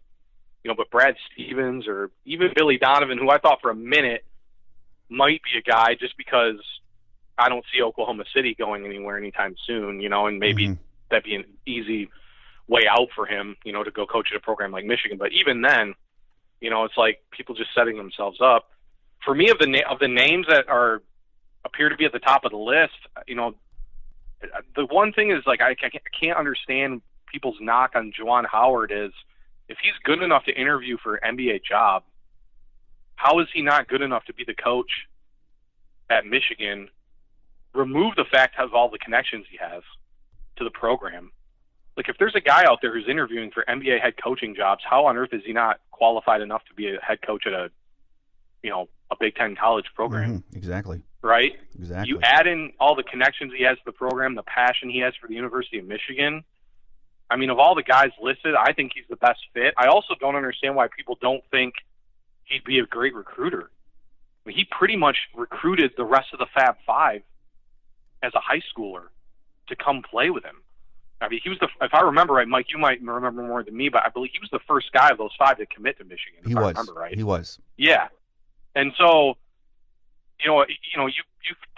But Brad Stevens or even Billy Donovan, who I thought for a minute might be a guy just because I don't see Oklahoma City going anywhere anytime soon, and maybe that'd be an easy way out for him, to go coach at a program like Michigan. But even then, it's like people just setting themselves up. For me, of the names that appear to be at the top of the list, the one thing is I can't understand people's knock on Juwan Howard is if he's good enough to interview for an NBA job, how is he not good enough to be the coach at Michigan? Remove the fact of all the connections he has to the program. If there's a guy out there who's interviewing for NBA head coaching jobs, how on earth is he not qualified enough to be a head coach at a Big Ten college program? Exactly. Right? Exactly. You add in all the connections he has to the program, the passion he has for the University of Michigan. I mean, of all the guys listed, I think he's the best fit. I also don't understand why people don't think he'd be a great recruiter. I mean, he pretty much recruited the rest of the Fab Five as a high schooler. to come play with him. I mean, he was if I remember right, Mike, you might remember more than me, but I believe he was the first guy of those 5 to commit to Michigan. If I remember right. He was. Yeah. And so, you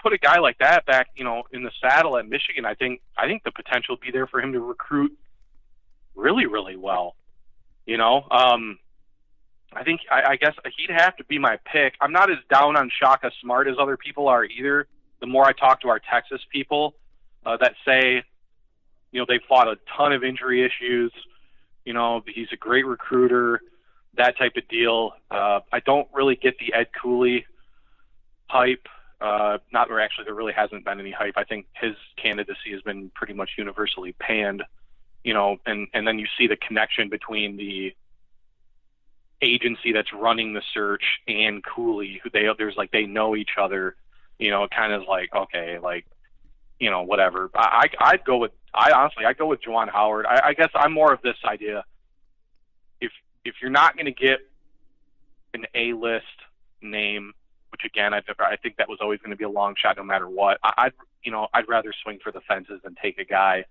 put a guy like that back, in the saddle at Michigan. I think the potential would be there for him to recruit really, really well. I guess he'd have to be my pick. I'm not as down on Shaka Smart as other people are either. The more I talk to our Texas people that say, they fought a ton of injury issues. He's a great recruiter, that type of deal. I don't really get the Ed Cooley hype. Actually, there really hasn't been any hype. I think his candidacy has been pretty much universally panned. And then you see the connection between the agency that's running the search and Cooley, who they know each other. Kind of like, okay, like, whatever. I'd go with Juwan Howard. I guess I'm more of this idea. If you're not going to get an A-list name, which again, I think that was always going to be a long shot no matter what. I'd rather swing for the fences than take a guy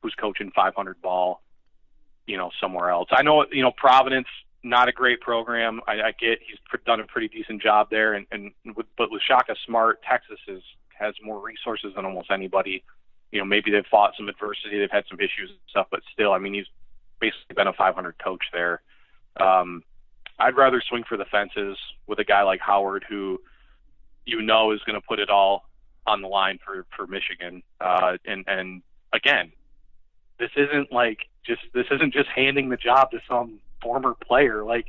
who's coaching 500 ball, somewhere else. I know, Providence, not a great program. I get he's done a pretty decent job there, but with Shaka Smart, Texas has more resources than almost anybody. Maybe they've fought some adversity, they've had some issues and stuff, but still, I mean, he's basically been a 500 coach there. I'd rather swing for the fences with a guy like Howard, who is going to put it all on the line for Michigan. And again, this isn't just handing the job to some former player. Like,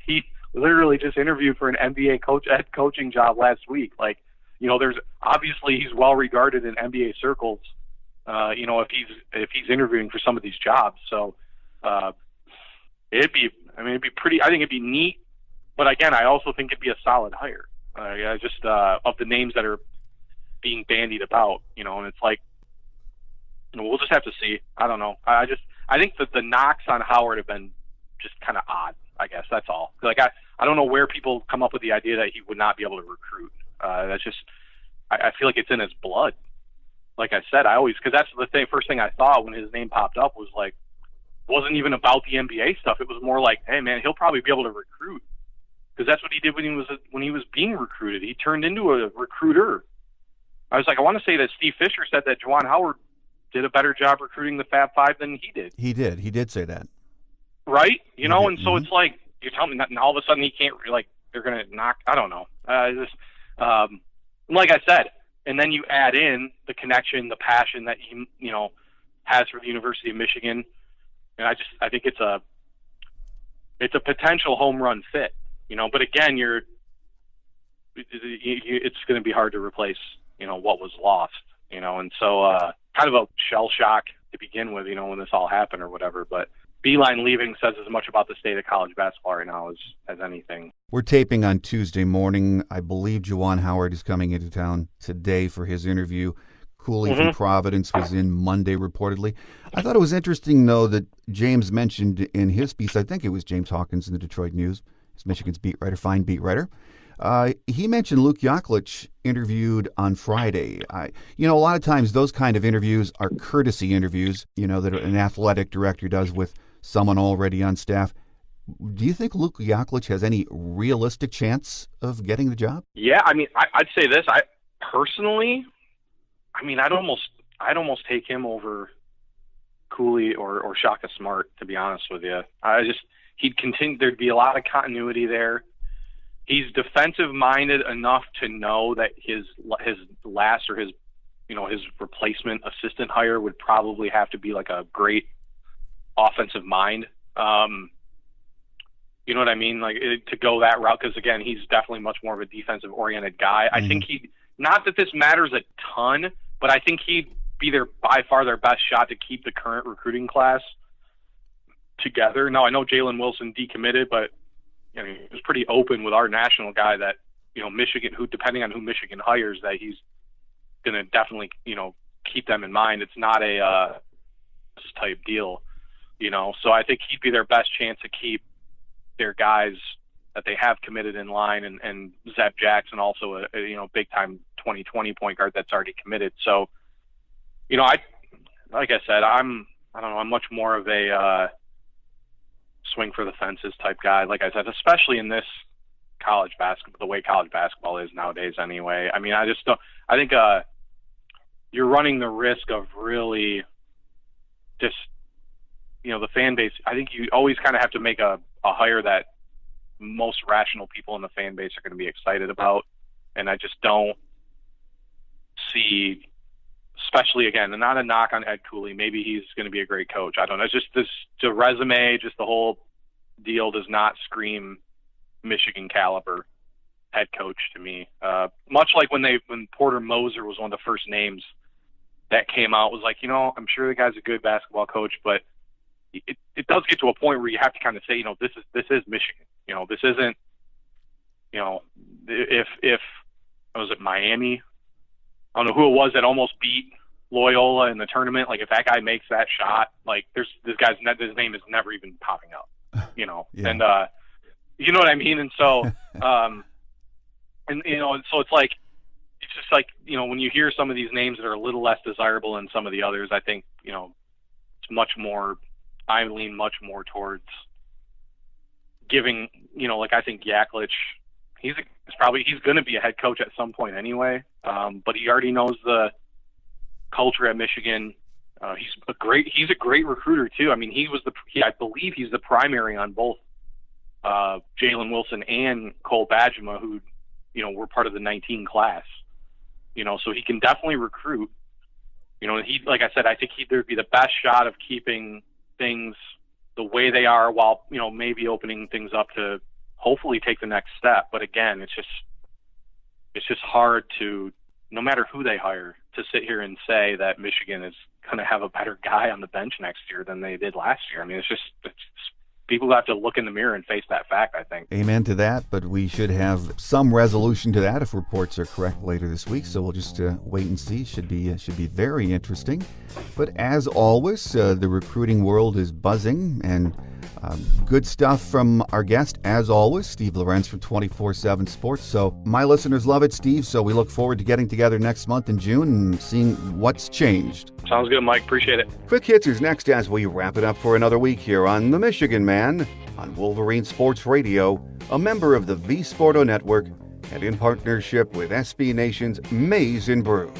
he literally just interviewed for an NBA head coaching job last week. Like, there's obviously he's well regarded in NBA circles. If he's interviewing for some of these jobs, so it'd be pretty. I think it'd be neat, but again, I also think it'd be a solid hire. Of the names that are being bandied about, and it's like, we'll just have to see. I don't know. I think that the knocks on Howard have been just kind of odd. I guess that's all. Like, I don't know where people come up with the idea that he would not be able to recruit. That's just, I feel like it's in his blood. Like I said, because that's the first thing I thought when his name popped up was like, wasn't even about the NBA stuff. It was more like, hey man, he'll probably be able to recruit, because that's what he did when he was being recruited. He turned into a recruiter. I was like, I want to say that Steve Fisher said that Juwan Howard did a better job recruiting the Fab Five than he did. He did say that. Right? And so it's like, you're telling me that, and all of a sudden he can't, like, they're going to knock, I don't know. Like I said, and then you add in the connection, the passion that he, has for the University of Michigan. And I think it's a potential home run fit, but again, it's going to be hard to replace, what was lost, and so, kind of a shell shock to begin with, when this all happened or whatever, but Beeline leaving says as much about the state of college basketball right now as anything. We're taping on Tuesday morning. I believe Juwan Howard is coming into town today for his interview. Cooley from Providence was in Monday, reportedly. I thought it was interesting, though, that James mentioned in his piece, I think it was James Hawkins in the Detroit News, he's Michigan's beat writer, fine beat writer. He mentioned Luke Yaklich interviewed on Friday. A lot of times those kind of interviews are courtesy interviews, that an athletic director does with someone already on staff. Do you think Luke Yaklich has any realistic chance of getting the job? Yeah, I mean, I'd say this. I'd almost take him over Cooley or Shaka Smart, to be honest with you. He'd continue. There'd be a lot of continuity there. He's defensive minded enough to know that his last or his replacement assistant hire would probably have to be like a great offensive mind. You know what I mean? Like, to go that route, because again, he's definitely much more of a defensive oriented guy. I think not that this matters a ton, but I think he'd be by far their best shot to keep the current recruiting class together. Now, I know Jalen Wilson decommitted, but he was pretty open with our national guy that, Michigan, who, depending on who Michigan hires, that he's going to definitely, keep them in mind. It's not a type deal, so I think he'd be their best chance to keep their guys that they have committed in line, and Zeb Jackson, also a big time 2020 point guard that's already committed. So Like I said, I'm much more of a swing for the fences type guy. Like I said, especially in this college basketball, the way college basketball is nowadays anyway. I mean, I think you're running the risk of really just, the fan base. I think you always kind of have to make a hire that most rational people in the fan base are going to be excited about. And I just don't see, especially again, and not a knock on Ed Cooley. Maybe he's going to be a great coach. I don't know. It's just the resume, just the whole deal does not scream Michigan caliber head coach to me. Much like when Porter Moser was one of the first names that came out, was like, I'm sure the guy's a good basketball coach, but it does get to a point where you have to kind of say, this is Michigan. This isn't, if was it Miami? I don't know who it was that almost beat Loyola in the tournament. Like, if that guy makes that shot, like, his name is never even popping up, Yeah. And you know what I mean. And so, so it's like, it's just like, when you hear some of these names that are a little less desirable than some of the others, I think, it's much more. I lean much more towards giving, like, I think Yaklich, he's going to be a head coach at some point anyway. But he already knows the culture at Michigan. He's a great recruiter too. I mean, I believe he's the primary on both Jalen Wilson and Cole Bajema, who, were part of the 19 class. So he can definitely recruit. Like I said, I think there'd be the best shot of keeping things the way they are while, maybe opening things up to hopefully take the next step. But again, it's just hard to, no matter who they hire, to sit here and say that Michigan is going to have a better guy on the bench next year than they did last year. I mean, it's people have to look in the mirror and face that fact, I think. Amen to that, but we should have some resolution to that if reports are correct later this week, so we'll just wait and see. Should be very interesting. But as always, the recruiting world is buzzing, and good stuff from our guest, as always, Steve Lorenz from 24/7 Sports. So my listeners love it, Steve, so we look forward to getting together next month in June and seeing what's changed. Sounds good, Mike. Appreciate it. Quick Hits is next as we wrap it up for another week here on The Michigan Man on Wolverine Sports Radio, a member of the V Sporto Network and in partnership with SB Nation's Maize and Brew.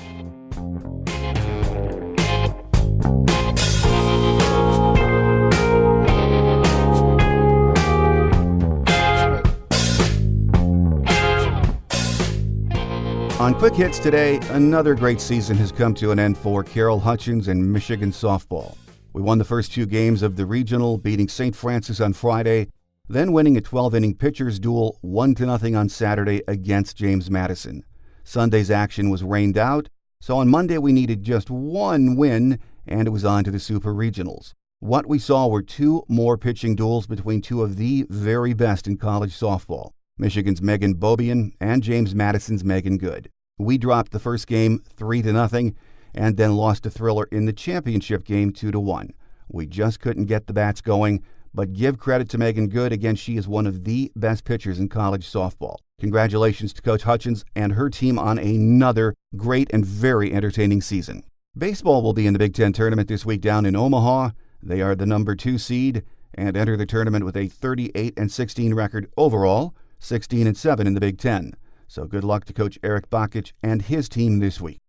On Quick Hits today, another great season has come to an end for Carol Hutchins and Michigan softball. We won the first 2 games of the regional, beating St. Francis on Friday, then winning a 12-inning pitchers duel 1-0 on Saturday against James Madison. Sunday's action was rained out, so on Monday we needed just one win, and it was on to the Super Regionals. What we saw were 2 more pitching duels between 2 of the very best in college softball, Michigan's Megan Bobian and James Madison's Megan Good. We dropped the first game 3-0 and then lost a thriller in the championship game 2-1. We just couldn't get the bats going, but give credit to Megan Good. Again, she is one of the best pitchers in college softball. Congratulations to Coach Hutchins and her team on another great and very entertaining season. Baseball will be in the Big Ten tournament this week down in Omaha. They are the number 2 seed and enter the tournament with a 38-16 record overall, 16-7 in the Big Ten. So good luck to Coach Eric Bakich and his team this week.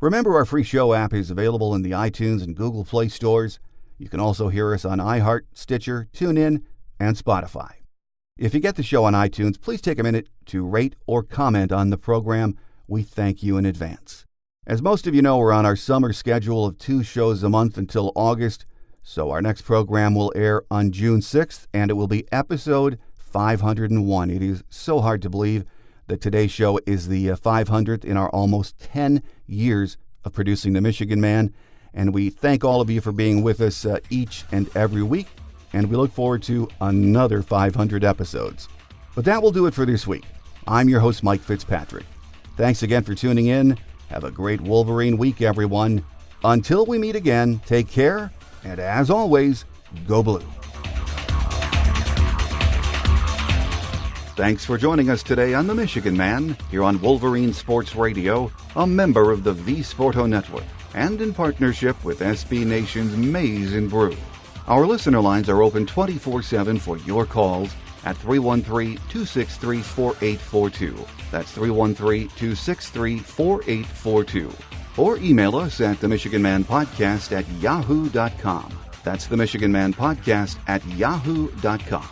Remember, our free show app is available in the iTunes and Google Play stores. You can also hear us on iHeart, Stitcher, TuneIn, and Spotify. If you get the show on iTunes, please take a minute to rate or comment on the program. We thank you in advance. As most of you know, we're on our summer schedule of 2 shows a month until August, so our next program will air on June 6th, and it will be episode 501. It is so hard to believe that today's show is the 500th in our almost 10 years of producing The Michigan Man, and we thank all of you for being with us each and every week, and we look forward to another 500 episodes. But that will do it for this week. I'm your host, Mike Fitzpatrick. Thanks again for tuning in. Have a great Wolverine week, everyone. Until we meet again, take care, and as always, go blue. Thanks for joining us today on The Michigan Man, here on Wolverine Sports Radio, a member of the V Sporto Network. and in partnership with SB Nation's Maize and Brew. Our listener lines are open 24/7 for your calls at 313-263-4842. That's 313-263-4842. Or email us at themichiganmanpodcast@yahoo.com. That's themichiganmanpodcast@yahoo.com.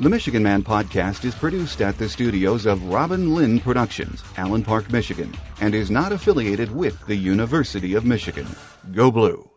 The Michigan Man Podcast is produced at the studios of Robin Lynn Productions, Allen Park, Michigan, and is not affiliated with the University of Michigan. Go Blue!